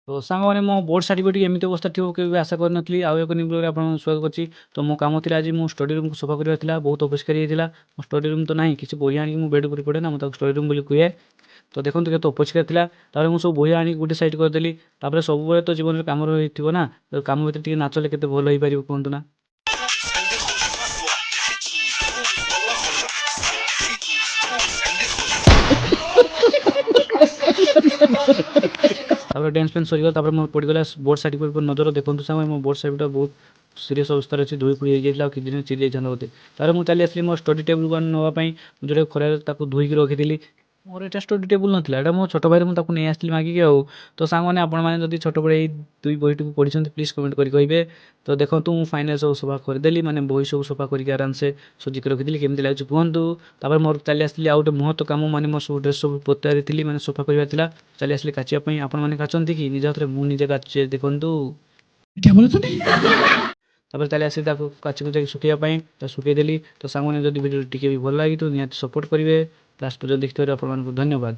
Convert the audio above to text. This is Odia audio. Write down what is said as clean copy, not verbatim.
ତ ସାଙ୍ଗମାନେ ମୋ ବୋର୍ଡ଼ ସାର୍ଟିଫିକେଟ୍ ଏମିତି ଅବସ୍ଥା ଥିବ କେବେ ଆଶା କରିନଥିଲି। ଆଉ ଏକ ନ୍ୟୁ ବ୍ଲଗ୍‌ରେ ଆପଣଙ୍କୁ ସ୍ୱାଗତ କରୁଛି। ତ ମୋ କାମ ଥିଲା ଆଜି ମୋ ଷ୍ଟଡି ରୁମ୍‌କୁ ସଫା କରିବାର ଥିଲା। ବହୁତ ଅପରିଷ୍କାର ହେଇଥିଲା। ମୋ ଷ୍ଟଡି ରୁମ୍ ତ ନାହିଁ, କିଛି ବହି ଆଣିକି ମୁଁ ବେଡ୍ ଉପରେ ପଡ଼େ ନା, ମୁଁ ତାକୁ ଷ୍ଟଡି ରୁମ୍ ବୋଲି କୁହେ। ତ ଦେଖନ୍ତୁ କେତେ ଅପରିଷ୍କାର ଥିଲା। ତାପରେ ମୁଁ ସବୁ ବହି ଆଣିକି ଗୋଟେ ସାଇଡ୍ କରିଦେଲି। ତାପରେ ସବୁବେଳେ ତ ଜୀବନରେ କାମ ରହିଥିବ ନା, ତ କାମ ଭିତରେ ଟିକେ ନାଚ ହେଲେ କେତେ ଭଲ ହେଇପାରିବ କୁହନ୍ତୁ ନା। ତାପରେ ଡ୍ୟାନ୍ସ ଫ୍ୟାନ୍ସ ସରିଗଲା। ତାପରେ ମୋର ପଡ଼ିଗଲା ବୋର୍ଡ଼ ସାର୍ଟିଫିକେଟ୍ ଉପରେ ନଜର। ଦେଖନ୍ତୁ ସାଙ୍ଗମାନେ ମୋ ବୋର୍ଡ଼ ସାର୍ଟିଫିକେଟ୍ ବହୁତ ସିରିୟସ୍ ଅବସ୍ଥାରେ ଅଛି, ଧୋଇ ଫୋଇ ହେଇଯାଇଥିଲା ଆଉ କିଛି ଦିନ ଚିରି ଯାଇଥାନ୍ତା ବୋଧେ। ତାପରେ ମୁଁ ଚାଲି ଆସିଲି ମୋ ଷ୍ଟଡି ଟେବୁଲ୍‌କୁ ନେବା ପାଇଁ, ଯେଉଁଟାକି ଖରାରେ ତାକୁ ଧୋଇକି ରଖିଥିଲି। ମୋର ଏଇଟା ଷ୍ଟଡି ଟେବୁଲ୍ ନଥିଲା, ଏଇଟା ମୋ ଛୋଟ ଭାଇର, ମୁଁ ତାକୁ ନେଇ ଆସିଥିଲି ମାଗିକି ଆଉ। ତ ସାଙ୍ଗମାନେ ଆପଣମାନେ ଯଦି ଛୋଟବେଳେ ଏଇ ଦୁଇ ବହିଟିକୁ ପଢ଼ିଛନ୍ତି ପ୍ଲିଜ୍ କମେଣ୍ଟ କରି କହିବେ। ତ ଦେଖନ୍ତୁ ମୁଁ ଫାଇନାଲ୍ ସବୁ ସଫା କରିଦେଲି, ମାନେ ବହି ସବୁ ସଫା କରିକି ଆରାମସେ ସଜିକି ରଖିଥିଲି। କେମିତି ଲାଗୁଛି କୁହନ୍ତୁ। ତାପରେ ମୋର ଚାଲି ଆସିଥିଲି ଆଉ ଗୋଟେ ମହତ୍ଵ କାମ, ମାନେ ମୋ ସବୁ ଡ୍ରେସ୍ ସବୁ ପୋତାରିଥିଲି, ମାନେ ସଫା କରିବାର ଥିଲା। ଚାଲି ଆସିଲି କାଚିବା ପାଇଁ। ଆପଣମାନେ କାଚନ୍ତି କି ନିଜ ହାତରେ? ମୁଁ ନିଜେ କାଚୁଛି ଦେଖନ୍ତୁ। ତାପରେ ଚାଲି ଆସିଲି ତାକୁ କାଚି କୁଚାକି ଶୁଖେଇବା ପାଇଁ। ତ ଶୁଖେଇ ଦେଲି। ତ ସାଙ୍ଗମାନେ ଯଦି ଭିଡ଼ିଓ ଟିକେ ବି ଭଲ ଲାଗିଥିବ ନିହାତି ସପୋର୍ଟ କରିବେ। ଲାଷ୍ଟ ପର୍ଯ୍ୟନ୍ତ ଦେଖିଥିବାରୁ ଆପଣମାନଙ୍କୁ ଧନ୍ୟବାଦ।